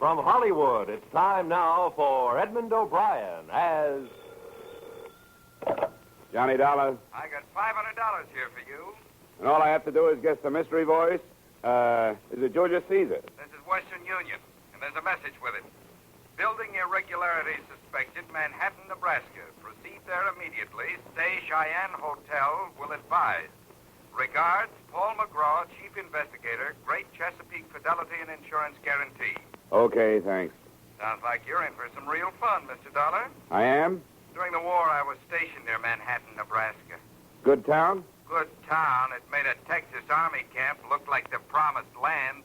From Hollywood, it's time now for Edmund O'Brien as... Johnny Dollar. I got $500 here for you. And all I have to do is guess the mystery voice. Is it Julius Caesar? This is Western Union, and there's a message with it. Building irregularities suspected, Manhattan, Nebraska. Proceed there immediately. Stay Cheyenne Hotel. Will advise. Regards, Paul McGraw, Chief Investigator, Great Chesapeake Fidelity and Insurance Guarantee. Okay, thanks. Sounds like you're in for some real fun, Mr. Dollar. I am? During the war, I was stationed near Manhattan, Nebraska. Good town? Good town. It made a Texas Army camp look like the promised land.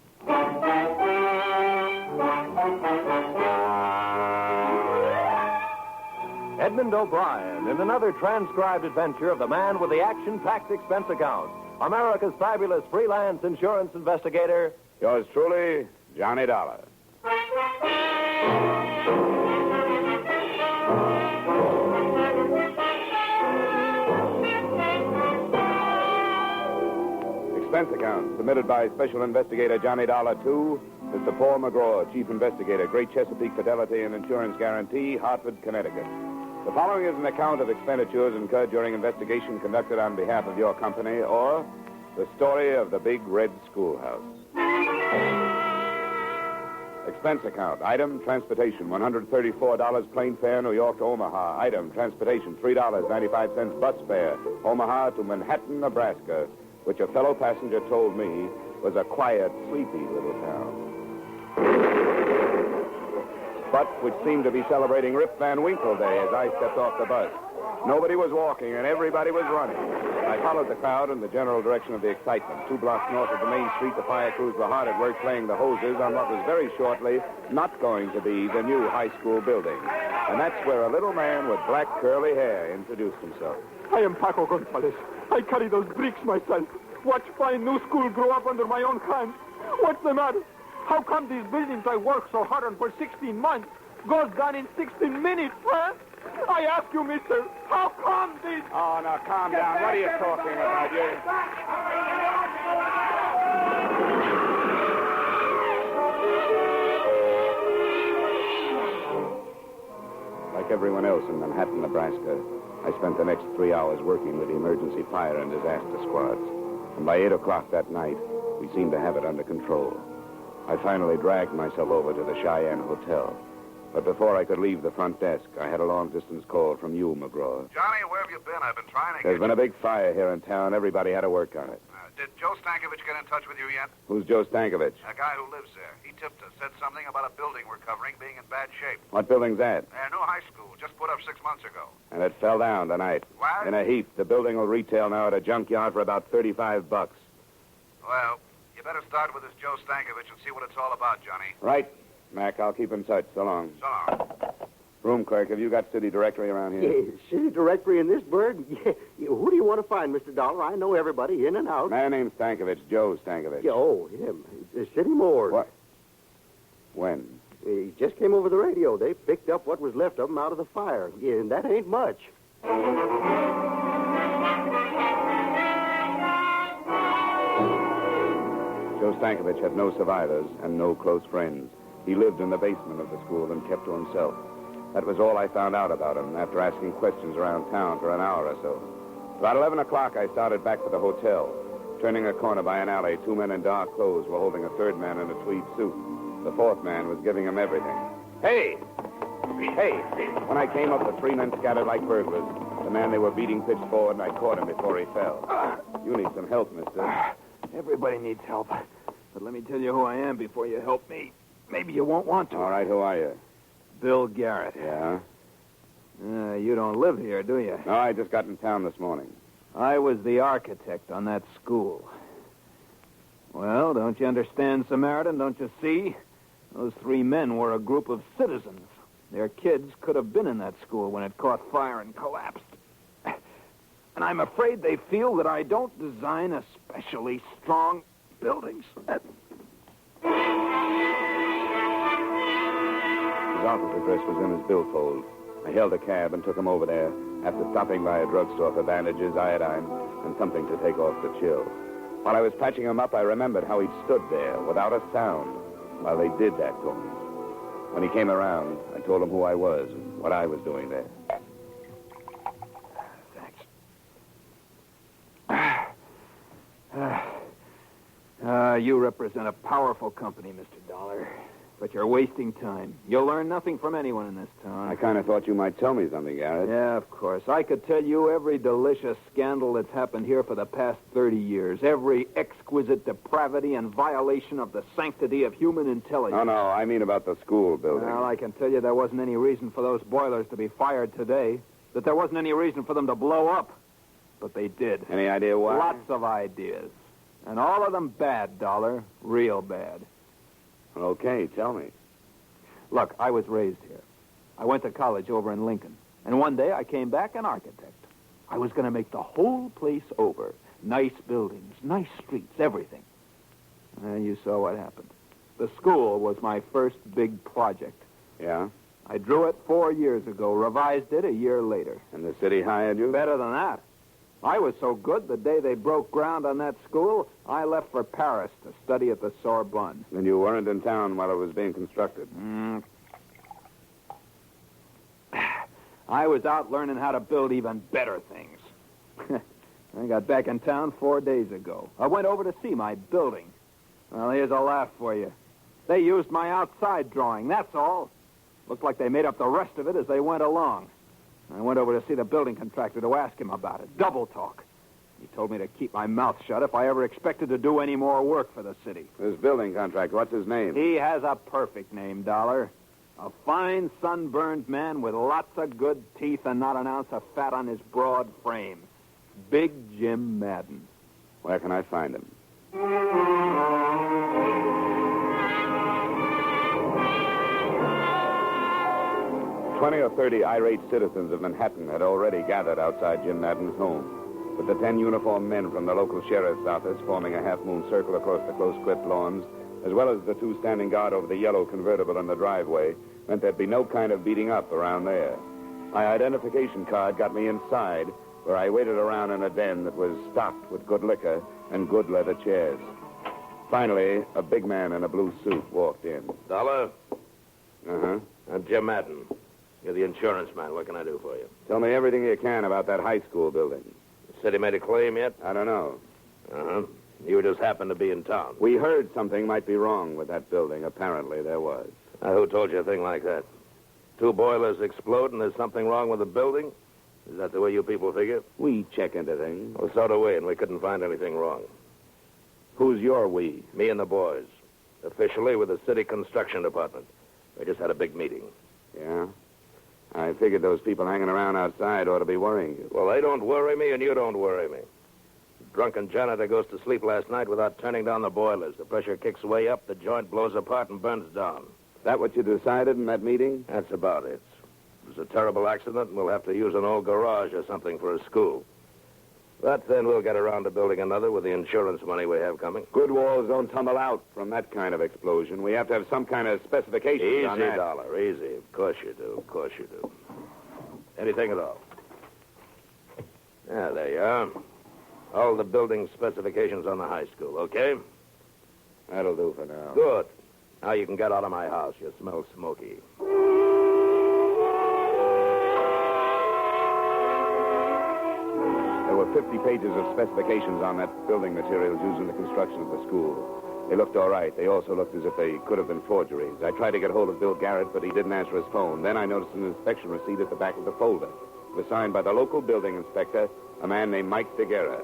Edmund O'Brien in another transcribed adventure of the man with the action-packed expense account. America's fabulous freelance insurance investigator. Yours truly, Johnny Dollar. Expense account submitted by Special Investigator Johnny Dollar to Mr. Paul McGraw, Chief Investigator, Great Chesapeake Fidelity and Insurance Guarantee, Hartford, Connecticut. The following is an account of expenditures incurred during investigation conducted on behalf of your company, or the story of the Big Red Schoolhouse. Expense account. Item, transportation, $134 plane fare, New York to Omaha. Item, transportation, $3.95 bus fare, Omaha to Manhattan, Nebraska, which a fellow passenger told me was a quiet, sleepy little town. But which seemed to be celebrating Rip Van Winkle Day as I stepped off the bus. Nobody was walking, and everybody was running. I followed the crowd in the general direction of the excitement. 2 blocks north of the main street, the fire crews were hard at work playing the hoses on what was very shortly not going to be the new high school building. And that's where a little man with black curly hair introduced himself. I am Paco Gonzalez. I carry those bricks myself. Watch fine new school grow up under my own hand. What's the matter? How come these buildings I worked so hard on for 16 months goes down in 16 minutes, huh? I ask you, mister, how come this... Oh, now, calm down. What are you talking about, you? Like everyone else in Manhattan, Nebraska, I spent the next 3 hours working with the emergency fire and disaster squads. And by 8 o'clock that night, we seemed to have it under control. I finally dragged myself over to the Cheyenne Hotel. But before I could leave the front desk, I had a long-distance call from you, McGraw. Johnny, where have you been? I've been trying to There's been a big fire here in town. Everybody had to work on it. Did Joe Stankovich get in touch with you yet? Who's Joe Stankovich? A guy who lives there. He tipped us, said something about a building we're covering being in bad shape. What building's that? A new high school, just put up 6 months ago. And it fell down tonight. What? In a heap. The building will retail now at a junkyard for about $35. Well, you better start with this Joe Stankovich and see what it's all about, Johnny. Right. Mac, I'll keep in touch. So long. So long. Room clerk, have you got city directory around here? Yeah, city directory in this bird? Yeah. Who do you want to find, Mr. Dollar? I know everybody in and out. Man named Stankovich, Joe Stankovich. Yeah, oh, him. City morgue. What? When? He just came over the radio. They picked up what was left of him out of the fire. Yeah, and that ain't much. Joe Stankovich had no survivors and no close friends. He lived in the basement of the school and kept to himself. That was all I found out about him after asking questions around town for an hour or so. About 11 o'clock, I started back for the hotel. Turning a corner by an alley, 2 men in dark clothes were holding a third man in a tweed suit. The fourth man was giving him everything. Hey! Hey! When I came up, the 3 men scattered like burglars. The man they were beating pitched forward, and I caught him before he fell. You need some help, mister. Everybody needs help. But let me tell you who I am before you help me. Maybe you won't want to. All right, who are you? Bill Garrett. Yeah? You don't live here, do you? No, I just got in town this morning. I was the architect on that school. Well, don't you understand, Samaritan? Don't you see? Those 3 men were a group of citizens. Their kids could have been in that school when it caught fire and collapsed. And I'm afraid they feel that I don't design especially strong buildings. His office address was in his billfold. I hailed a cab and took him over there after stopping by a drugstore for bandages, iodine, and something to take off the chill. While I was patching him up, I remembered how he'd stood there without a sound while they did that to him. When he came around, I told him who I was and what I was doing there. You represent a powerful company, Mr. Dollar. But you're wasting time. You'll learn nothing from anyone in this town. I kind of thought you might tell me something, Garrett. Yeah, of course. I could tell you every delicious scandal that's happened here for the past 30 years. Every exquisite depravity and violation of the sanctity of human intelligence. No, I mean about the school building. Well, I can tell you there wasn't any reason for those boilers to be fired today. That there wasn't any reason for them to blow up. But they did. Any idea why? Lots of ideas. And all of them bad, Dollar. Real bad. Okay, tell me. Look, I was raised here. I went to college over in Lincoln. And one day I came back an architect. I was going to make the whole place over. Nice buildings, nice streets, everything. And you saw what happened. The school was my first big project. Yeah? I drew it 4 years ago, revised it a year later. And the city hired you? Better than that. I was so good, the day they broke ground on that school, I left for Paris to study at the Sorbonne. Then you weren't in town while it was being constructed. I was out learning how to build even better things. I got back in town 4 days ago. I went over to see my building. Well, here's a laugh for you. They used my outside drawing, that's all. Looked like they made up the rest of it as they went along. I went over to see the building contractor to ask him about it. Double talk. He told me to keep my mouth shut if I ever expected to do any more work for the city. This building contractor, what's his name? He has a perfect name, Dollar. A fine, sunburned man with lots of good teeth and not an ounce of fat on his broad frame. Big Jim Madden. Where can I find him? 20 or 30 irate citizens of Manhattan had already gathered outside Jim Madden's home, with the 10 uniformed men from the local sheriff's office forming a half-moon circle across the close-clipped lawns, as well as the 2 standing guard over the yellow convertible in the driveway, meant there'd be no kind of beating up around there. My identification card got me inside, where I waited around in a den that was stocked with good liquor and good leather chairs. Finally, a big man in a blue suit walked in. Dollar? Uh-huh. I'm Jim Madden. You're the insurance man. What can I do for you? Tell me everything you can about that high school building. The city made a claim yet? I don't know. Uh-huh. You just happened to be in town. We heard something might be wrong with that building. Apparently there was. Who told you a thing like that? 2 boilers explode and there's something wrong with the building? Is that the way you people figure? We check into things. Well, so do we, and we couldn't find anything wrong. Who's your we? Me and the boys. Officially with the city construction department. We just had a big meeting. Yeah? I figured those people hanging around outside ought to be worrying you. Well, they don't worry me, and you don't worry me. Drunken janitor goes to sleep last night without turning down the boilers. The pressure kicks way up, the joint blows apart and burns down. That what you decided in that meeting? That's about it. It was a terrible accident, and we'll have to use an old garage or something for a school. But then we'll get around to building another with the insurance money we have coming. Good walls don't tumble out from that kind of explosion. We have to have some kind of specifications on that. Easy, Dollar, easy. Of course you do, of course you do. Anything at all. Yeah, there you are. All the building specifications on the high school, okay? That'll do for now. Good. Now you can get out of my house. You smell smoky. There were 50 pages of specifications on that building materials used in the construction of the school. They looked all right. They also looked as if they could have been forgeries. I tried to get hold of Bill Garrett, but he didn't answer his phone. Then I noticed an inspection receipt at the back of the folder. It was signed by the local building inspector, a man named Mike DeGuerra.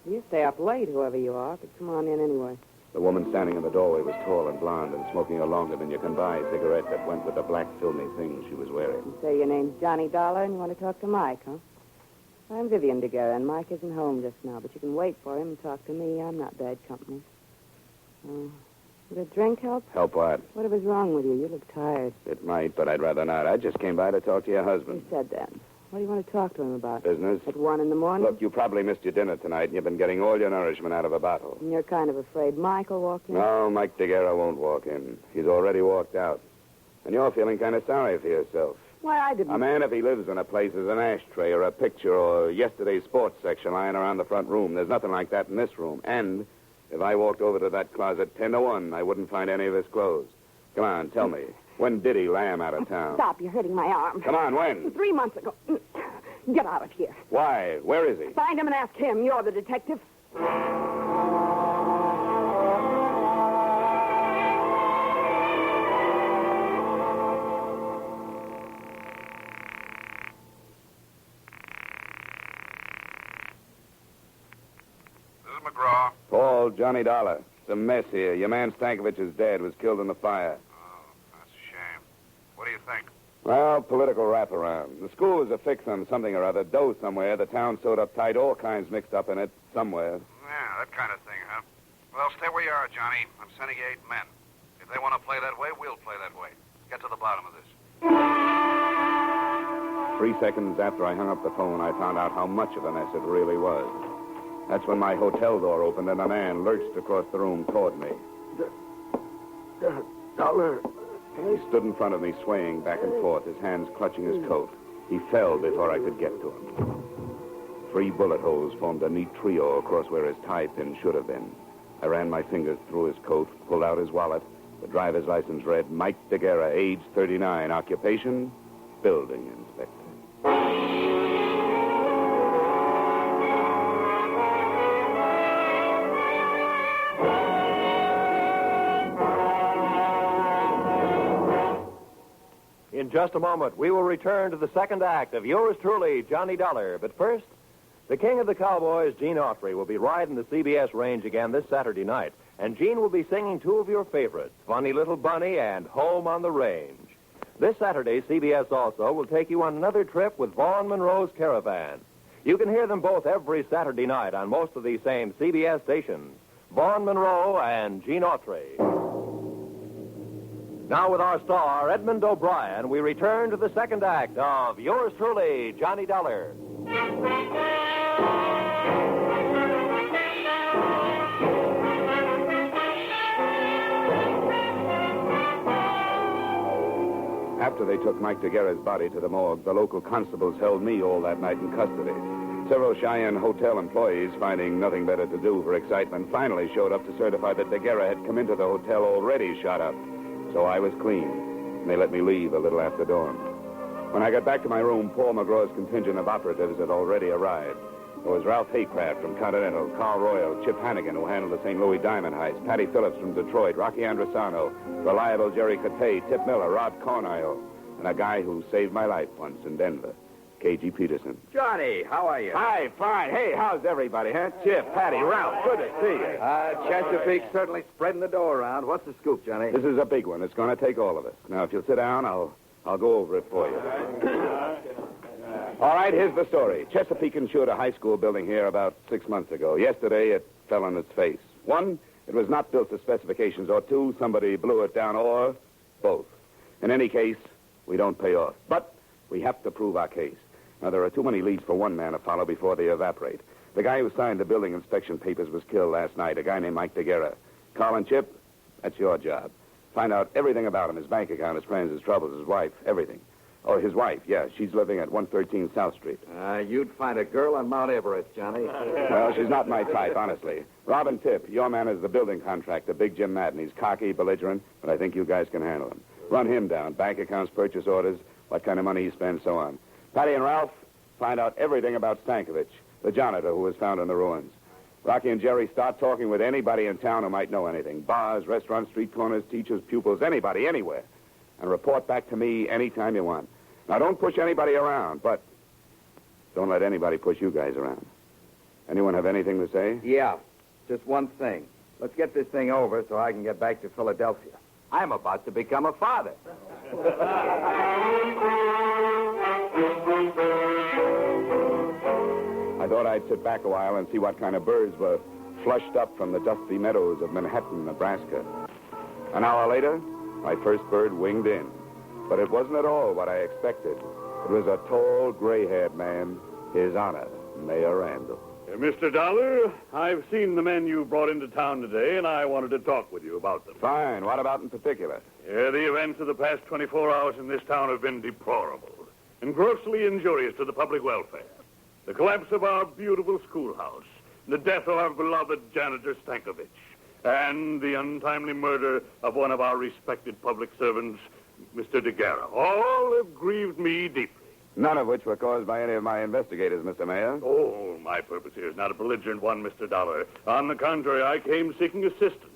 You stay up late, whoever you are, but come on in anyway. The woman standing in the doorway was tall and blonde and smoking a longer than you can buy cigarette that went with the black filmy thing she was wearing. You say your name's Johnny Dollar and you want to talk to Mike, huh? I'm Vivian DeGuerra, and Mike isn't home just now, but you can wait for him and talk to me. I'm not bad company. Would a drink help? Help what? Whatever's wrong with you. You look tired. It might, but I'd rather not. I just came by to talk to your husband. You said that. What do you want to talk to him about? Business? At 1 in the morning? Look, you probably missed your dinner tonight, and you've been getting all your nourishment out of a bottle. And you're kind of afraid Mike will walk in? No, Mike DeGuerra won't walk in. He's already walked out. And you're feeling kind of sorry for yourself. Why, I didn't... A man, if he lives in a place, is an ashtray or a picture or yesterday's sports section lying around the front room. There's nothing like that in this room. And If I walked over to that closet 10 to 1, I wouldn't find any of his clothes. Come on, tell me. When did he lamb out of town? Stop, you're hurting my arm. Come on, when? 3 months ago. Get out of here. Why? Where is he? Find him and ask him. You're the detective. McGraw. Paul, Johnny Dollar. It's a mess here. Your man Stankovich's dad was killed in the fire. Oh, that's a shame. What do you think? Well, political wraparound. The school was a fix on something or other. Dough somewhere. The town sewed up tight. All kinds mixed up in it somewhere. Yeah, that kind of thing, huh? Well, stay where you are, Johnny. I'm sending you 8 men. If they want to play that way, we'll play that way. Get to the bottom of this. 3 seconds after I hung up the phone, I found out how much of a mess it really was. That's when my hotel door opened and a man lurched across the room toward me. Dollar. He stood in front of me, swaying back and forth, his hands clutching his coat. He fell before I could get to him. 3 bullet holes formed a neat trio across where his tie pin should have been. I ran my fingers through his coat, pulled out his wallet. The driver's license read Mike DeGuerra, age 39, occupation, building inspector. In just a moment, we will return to the second act of yours truly, Johnny Dollar. But first, the king of the cowboys, Gene Autry, will be riding the CBS range again this Saturday night. And Gene will be singing 2 of your favorites, Funny Little Bunny and Home on the Range. This Saturday, CBS also will take you on another trip with Vaughn Monroe's Caravan. You can hear them both every Saturday night on most of these same CBS stations. Vaughn Monroe and Gene Autry. Now with our star, Edmund O'Brien, we return to the second act of yours truly, Johnny Dollar. After they took Mike DeGuerra's body to the morgue, the local constables held me all that night in custody. Several Cheyenne hotel employees, finding nothing better to do for excitement, finally showed up to certify that DeGuerra had come into the hotel already shot up. So I was clean, and they let me leave a little after dawn. When I got back to my room, Paul McGraw's contingent of operatives had already arrived. There was Ralph Haycraft from Continental, Carl Royal, Chip Hannigan, who handled the St. Louis diamond heist, Patty Phillips from Detroit, Rocky Andrusano, reliable Jerry Cotte, Tip Miller, Rod Cornile, and a guy who saved my life once in Denver, K.G. Peterson. Johnny, how are you? Hi, fine. Hey, how's everybody, huh? Chip, Patty, Ralph, good to see you. Chesapeake's certainly spreading the dough around. What's the scoop, Johnny? This is a big one. It's going to take all of us. Now, if you'll sit down, I'll go over it for you. All right, here's the story. Chesapeake insured a high school building here about 6 months ago. Yesterday, it fell on its face. 1, it was not built to specifications, or 2, somebody blew it down, or both. In any case, we don't pay off. But we have to prove our case. Now, there are too many leads for one man to follow before they evaporate. The guy who signed the building inspection papers was killed last night, a guy named Mike DeGuerra. Carl and Chip, that's your job. Find out everything about him, his bank account, his friends, his troubles, his wife, everything. Oh, his wife, yeah. She's living at 113 South Street. You'd find a girl on Mount Everest, Johnny. Well, she's not my type, honestly. Robin Tip, your man is the building contractor, Big Jim Madden. He's cocky, belligerent, but I think you guys can handle him. Run him down. Bank accounts, purchase orders, what kind of money he spends, so on. Patty and Ralph, find out everything about Stankovich, the janitor who was found in the ruins. Rocky and Jerry, start talking with anybody in town who might know anything. Bars, restaurants, street corners, teachers, pupils, anybody, anywhere. And report back to me anytime you want. Now, don't push anybody around, but don't let anybody push you guys around. Anyone have anything to say? Yeah, just one thing. Let's get this thing over so I can get back to Philadelphia. I'm about to become a father. I thought I'd sit back a while and see what kind of birds were flushed up from the dusty meadows of Manhattan, Nebraska. An hour later, my first bird winged in. But it wasn't at all what I expected. It was a tall, gray-haired man, His Honor, Mayor Randall. Mr. Dollar, I've seen the men you brought into town today, and I wanted to talk with you about them. Fine. What about in particular? The events of the past 24 hours in this town have been deplorable and grossly injurious to the public welfare. The collapse of our beautiful schoolhouse, the death of our beloved janitor Stankovich, and the untimely murder of one of our respected public servants, Mr. DeGuerra. All have grieved me deeply. None of which were caused by any of my investigators, Mr. Mayor. Oh, my purpose here is not a belligerent one, Mr. Dollar. On the contrary, I came seeking assistance.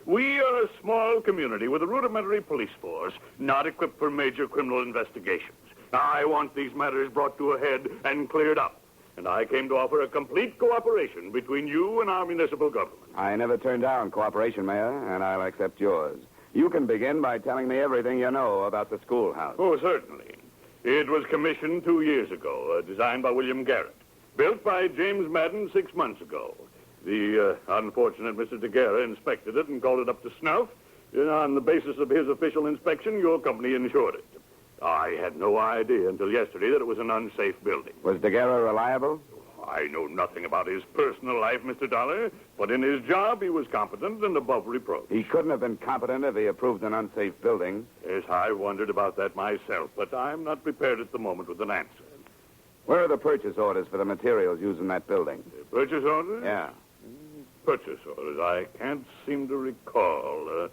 We are a small community with a rudimentary police force, not equipped for major criminal investigations. I want these matters brought to a head and cleared up. And I came to offer a complete cooperation between you and our municipal government. I never turned down cooperation, Mayor, and I'll accept yours. You can begin by telling me everything you know about the schoolhouse. Oh, certainly. It was commissioned 2 years ago, designed by William Garrett. Built by James Madden 6 months ago. The unfortunate Mr. DeGuerra inspected it and called it up to snuff. And on the basis of his official inspection, your company insured it. I had no idea until yesterday that it was an unsafe building. Was DeGuerra reliable? I know nothing about his personal life, Mr. Dollar, but in his job he was competent and above reproach. He couldn't have been competent if he approved an unsafe building. Yes, I wondered about that myself, but I'm not prepared at the moment with an answer. Where are the purchase orders for the materials used in that building? Purchase orders? Yeah. Purchase orders. I can't seem to recall.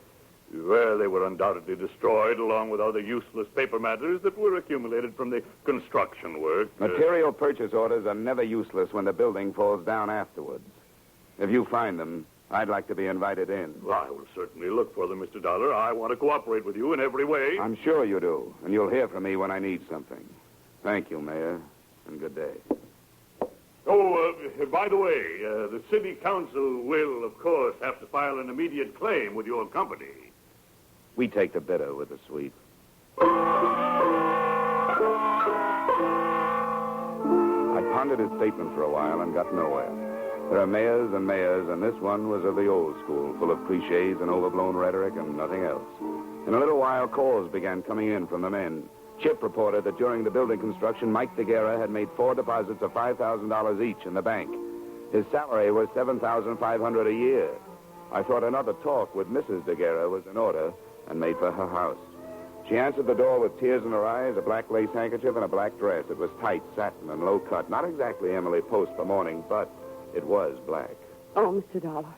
Well, they were undoubtedly destroyed along with other useless paper matters that were accumulated from the construction work. Material purchase orders are never useless when the building falls down afterwards. If you find them, I'd like to be invited in. Well, I will certainly look for them, Mr. Dollar. I want to cooperate with you in every way. I'm sure you do, and you'll hear from me when I need something. Thank you, Mayor, and good day. Oh, by the way, the city council will, of course, have to file an immediate claim with your company. We take the bitter with the sweet. I pondered his statement for a while and got nowhere. There are mayors, and this one was of the old school, full of cliches and overblown rhetoric and nothing else. In a little while, calls began coming in from the men. Chip reported that during the building construction, Mike DeGuerra had made 4 deposits of $5,000 each in the bank. His salary was $7,500 a year. I thought another talk with Mrs. DeGuerra was in order and made for her house. She answered the door with tears in her eyes, a black lace handkerchief, and a black dress. It was tight, satin, and low cut. Not exactly Emily Post for mourning, but it was black. Oh, Mr. Dollar,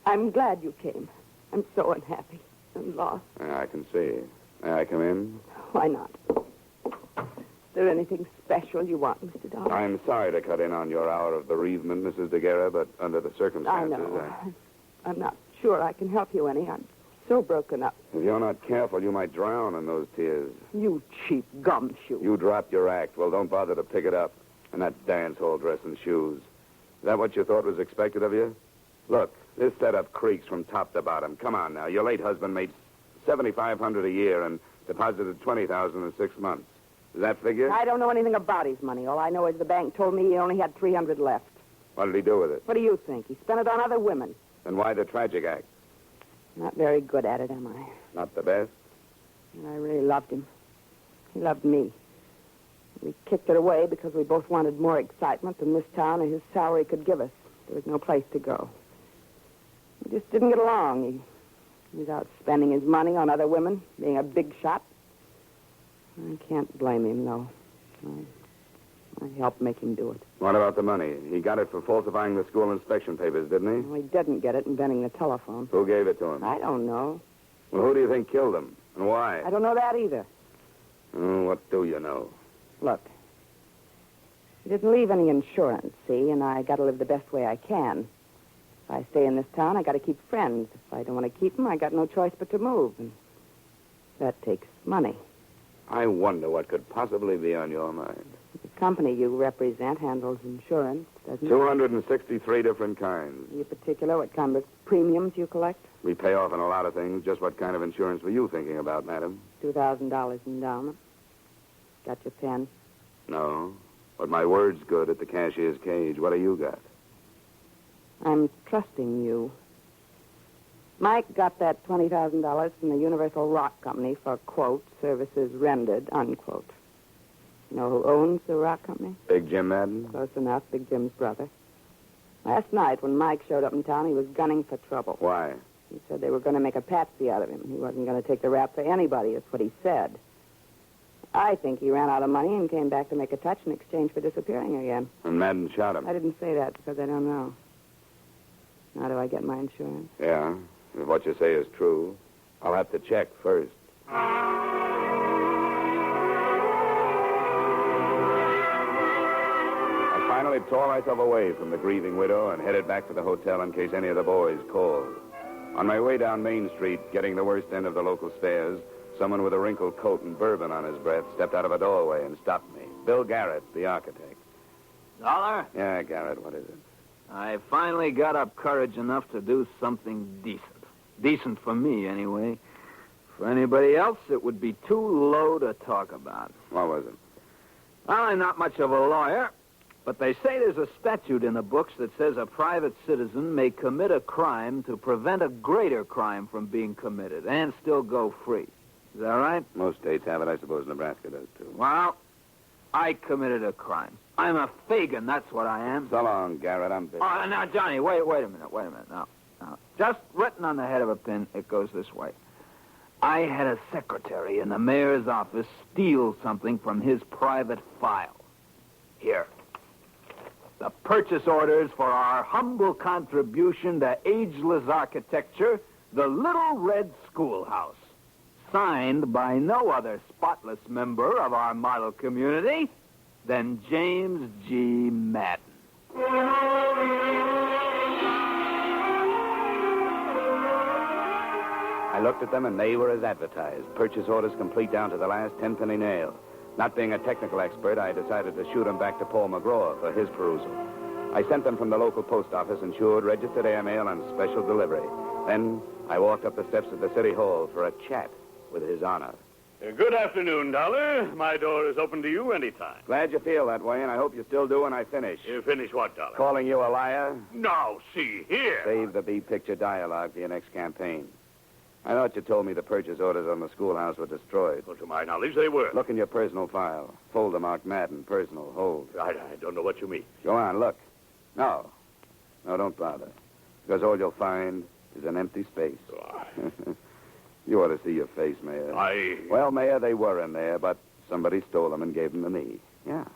I'm glad you came. I'm so unhappy and lost. I can see. May I come in? Why not? Is there anything special you want, Mr. Dollar? I'm sorry to cut in on your hour of bereavement, Mrs. DeGuerra, but under the circumstances... I know. I'm not sure I can help you any. I'm so broken up. If you're not careful, you might drown in those tears. You cheap gumshoe. You dropped your act. Well, don't bother to pick it up. And that dance hall dress and shoes. Is that what you thought was expected of you? Look, this setup creaks from top to bottom. Come on now. Your late husband made $7,500 a year and deposited $20,000 in 6 months. Does that figure? I don't know anything about his money. All I know is the bank told me he only had $300 left. What did he do with it? What do you think? He spent it on other women. Then why the tragic act? Not very good at it, am I? Not the best? And I really loved him. He loved me. We kicked it away because we both wanted more excitement than this town or his salary could give us. There was no place to go. We just didn't get along. He was out spending his money on other women, being a big shot. I can't blame him, though. I helped make him do it. What about the money? He got it for falsifying the school inspection papers, didn't he? Well, he didn't get it inventing the telephone. Who gave it to him? I don't know. Well, who do you think killed him? And why? I don't know that either. What do you know? Look, he didn't leave any insurance, see, and I got to live the best way I can. If I stay in this town, I got to keep friends. If I don't want to keep them, I got no choice but to move, and that takes money. I wonder what could possibly be on your mind. The company you represent handles insurance, doesn't it? 263 different kinds. Are you particular what kind of premiums you collect? We pay off on a lot of things. Just what kind of insurance were you thinking about, madam? $2,000 endowment. Got your pen? No. But my word's good at the cashier's cage. What do you got? I'm trusting you. Mike got that $20,000 from the Universal Rock Company for, quote, services rendered, unquote. You know who owns the rock company? Big Jim Madden? Close enough, Big Jim's brother. Last night, when Mike showed up in town, he was gunning for trouble. Why? He said they were going to make a patsy out of him. He wasn't going to take the rap for anybody, is what he said. I think he ran out of money and came back to make a touch in exchange for disappearing again. And Madden shot him. I didn't say that because I don't know. How do I get my insurance? Yeah, if what you say is true, I'll have to check first. I finally tore myself away from the grieving widow and headed back to the hotel in case any of the boys called. On my way down Main Street, getting the worst end of the local stairs, someone with a wrinkled coat and bourbon on his breath stepped out of a doorway and stopped me. Bill Garrett, the architect. Dollar? Yeah, Garrett, what is it? I finally got up courage enough to do something decent. Decent for me, anyway. For anybody else, it would be too low to talk about. What was it? Well, I'm not much of a lawyer, but they say there's a statute in the books that says a private citizen may commit a crime to prevent a greater crime from being committed and still go free. Is that right? Most states have it. I suppose Nebraska does, too. Well, I committed a crime. I'm a Fagin, that's what I am. So long, Garrett. I'm busy. Oh, now, Johnny, wait a minute. Now, just written on the head of a pin, it goes this way. I had a secretary in the mayor's office steal something from his private file. Here. The purchase orders for our humble contribution to ageless architecture, the Little Red Schoolhouse. Signed by no other spotless member of our model community than James G. Madden. I looked at them, and they were as advertised. Purchase orders complete down to the last 10-penny nail. Not being a technical expert, I decided to shoot them back to Paul McGraw for his perusal. I sent them from the local post office, insured, registered airmail, and special delivery. Then I walked up the steps of the city hall for a chat with His Honor. Good afternoon, Dollar. My door is open to you anytime. Glad you feel that way, and I hope you still do when I finish. You finish what, Dollar? Calling you a liar? Now, see here. Save the B-picture dialogue for your next campaign. I thought you told me the purchase orders on the schoolhouse were destroyed. Well, to my knowledge, they were. Look in your personal file. Folder marked Madden, personal, hold. I don't know what you mean. Go on, look. No, don't bother. Because all you'll find is an empty space. You ought to see your face, Mayor. Well, Mayor, they were in there, but somebody stole them and gave them to me. Yeah.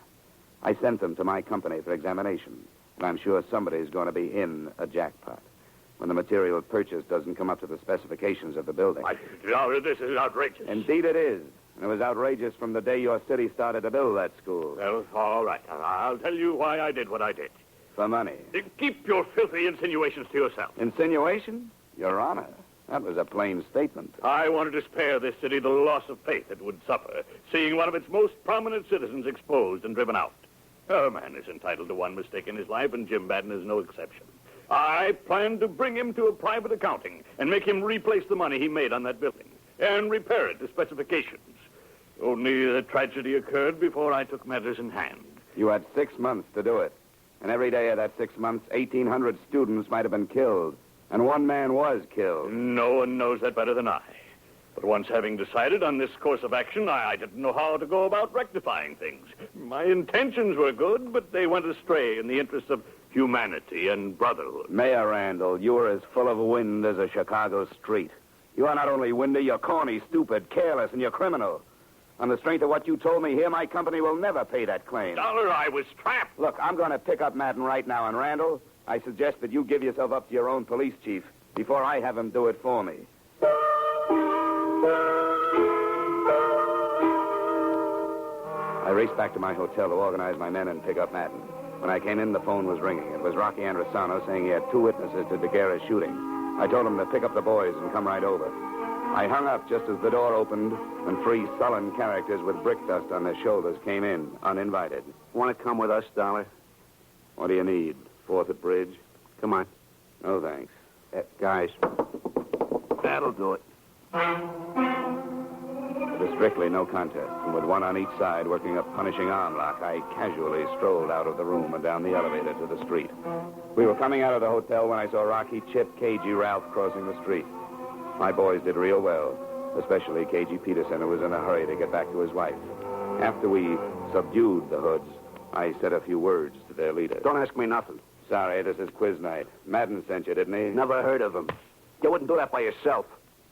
I sent them to my company for examination, and I'm sure somebody's going to be in a jackpot when the material purchase doesn't come up to the specifications of the building. Dollar, this is outrageous. Indeed it is. And it was outrageous from the day your city started to build that school. Well, all right. I'll tell you why I did what I did. For money. Keep your filthy insinuations to yourself. Insinuation? Your Honor, that was a plain statement. I wanted to spare this city the loss of faith it would suffer, seeing one of its most prominent citizens exposed and driven out. A man is entitled to one mistake in his life, and Jim Madden is no exception. I planned to bring him to a private accounting and make him replace the money he made on that building and repair it to specifications. Only the tragedy occurred before I took matters in hand. You had 6 months to do it. And every day of that 6 months, 1,800 students might have been killed. And one man was killed. No one knows that better than I. But once having decided on this course of action, I didn't know how to go about rectifying things. My intentions were good, but they went astray in the interests of humanity and brotherhood. Mayor Randall, you are as full of wind as a Chicago street. You are not only windy, you're corny, stupid, careless, and you're criminal. On the strength of what you told me here, my company will never pay that claim. Dollar, I was trapped. Look, I'm going to pick up Madden right now, and Randall, I suggest that you give yourself up to your own police chief before I have him do it for me. I raced back to my hotel to organize my men and pick up Madden. When I came in, the phone was ringing. It was Rocky Androsano saying he had 2 witnesses to DeGuerra's shooting. I told him to pick up the boys and come right over. I hung up just as the door opened, and 3 sullen characters with brick dust on their shoulders came in, uninvited. Want to come with us, Dollar? What do you need? 4th at Bridge? Come on. No, thanks. Guys. That'll do it. It was strictly no contest, and with one on each side working a punishing arm lock, I casually strolled out of the room and down the elevator to the street. We were coming out of the hotel when I saw Rocky, Chip, KG, Ralph crossing the street. My boys did real well, especially KG Peterson, who was in a hurry to get back to his wife. After we subdued the hoods, I said a few words to their leader. Don't ask me nothing. Sorry, this is quiz night. Madden sent you, didn't he? Never heard of him. You wouldn't do that by yourself.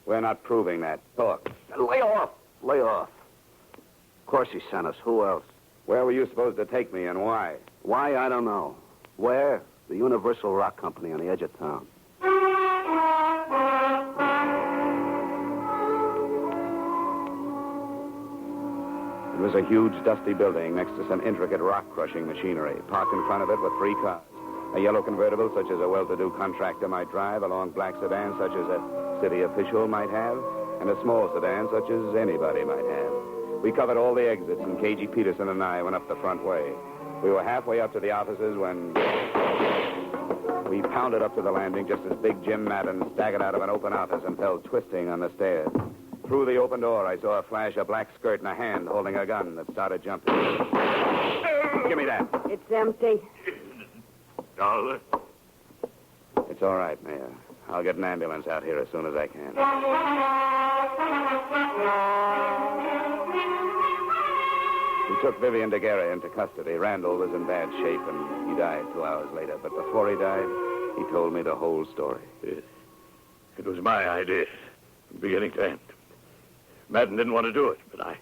We're not proving that. Talk. Lay off. Lay off. Of course he sent us. Who else? Where were you supposed to take me and why? Why, I don't know. Where? the Universal Rock Company on the edge of town. It was a huge, dusty building next to some intricate rock-crushing machinery. Parked in front of it were 3 cars. A yellow convertible, such as a well-to-do contractor might drive, a long black sedan, such as a city official might have, and a small sedan, such as anybody might have. We covered all the exits, and K.G. Peterson and I went up the front way. We were halfway up to the offices when we pounded up to the landing just as Big Jim Madden staggered out of an open office and fell twisting on the stairs. Through the open door, I saw a flash, a black skirt, and a hand holding a gun that started jumping. Give me that. It's empty. Dollar. It's all right, Mayor. I'll get an ambulance out here as soon as I can. We took Vivian Daguerre into custody. Randall was in bad shape, and he died 2 hours later. But before he died, he told me the whole story. It was my idea, from beginning to end. Madden didn't want to do it, but I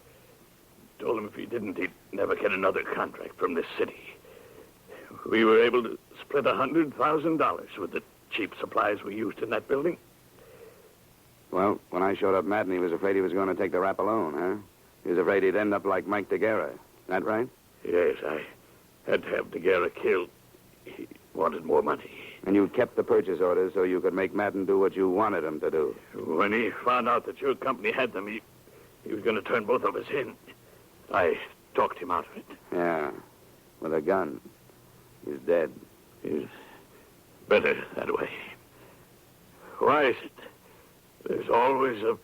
told him if he didn't, he'd never get another contract from this city. We were able to split $100,000 with the cheap supplies we used in that building. Well, when I showed up Madden, he was afraid he was going to take the rap alone, huh? He was afraid he'd end up like Mike Daguerre. That right? Yes, I had to have Daguerre killed. He wanted more money. And you kept the purchase orders so you could make Madden do what you wanted him to do. When he found out that your company had them, he was going to turn both of us in. I talked him out of it. Yeah, with a gun. He's dead. He's better that way. Why is it there's always a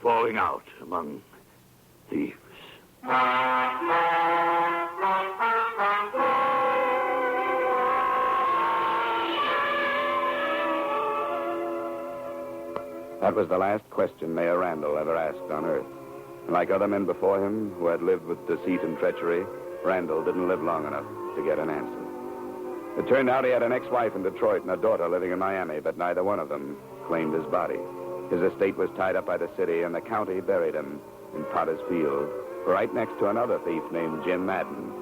falling out among thieves? That was the last question Mayor Randall ever asked on Earth. And like other men before him who had lived with deceit and treachery, Randall didn't live long enough to get an answer. It turned out he had an ex-wife in Detroit and a daughter living in Miami, but neither one of them claimed his body. His estate was tied up by the city, and the county buried him in Potter's Field, right next to another thief named Jim Madden.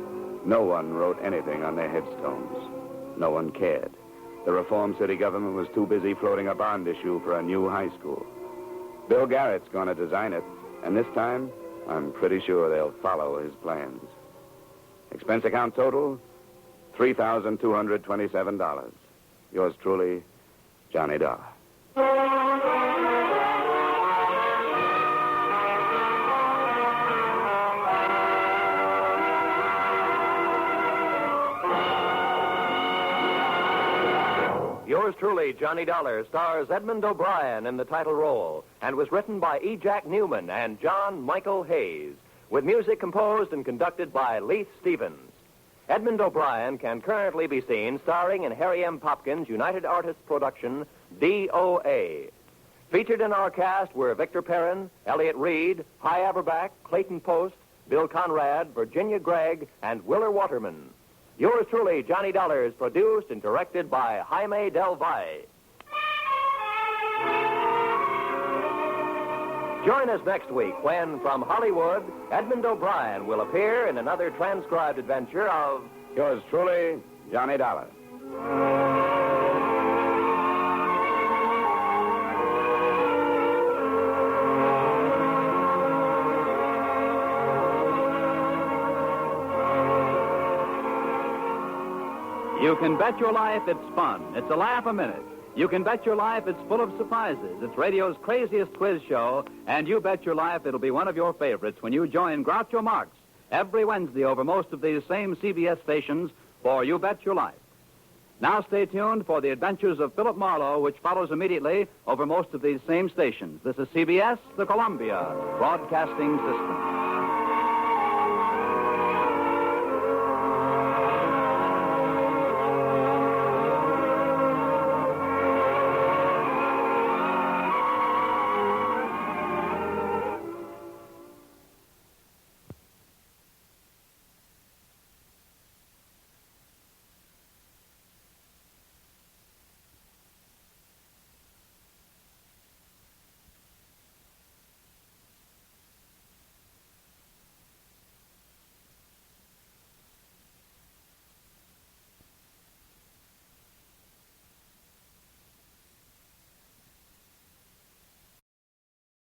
No one wrote anything on their headstones. No one cared. The reform city government was too busy floating a bond issue for a new high school. Bill Garrett's going to design it, and this time, I'm pretty sure they'll follow his plans. Expense account total, $3,227. Yours truly, Johnny Dollar. Yours truly, Johnny Dollar, stars Edmund O'Brien in the title role and was written by E. Jack Newman and John Michael Hayes, with music composed and conducted by Leith Stevens. Edmund O'Brien can currently be seen starring in Harry M. Popkin's United Artists production, DOA. Featured in our cast were Victor Perrin, Elliott Reed, Hy Averback, Clayton Post, Bill Conrad, Virginia Gregg, and Willer Waterman. Yours truly, Johnny Dollar, is produced and directed by Jaime Del Valle. Join us next week when, from Hollywood, Edmund O'Brien will appear in another transcribed adventure of Yours truly, Johnny Dollar. You can bet your life it's fun. It's a laugh a minute. You can bet your life it's full of surprises. It's radio's craziest quiz show, and you bet your life it'll be one of your favorites when you join Groucho Marx every Wednesday over most of these same CBS stations for You Bet Your Life. Now stay tuned for the adventures of Philip Marlowe, which follows immediately over most of these same stations. This is CBS, the Columbia Broadcasting System.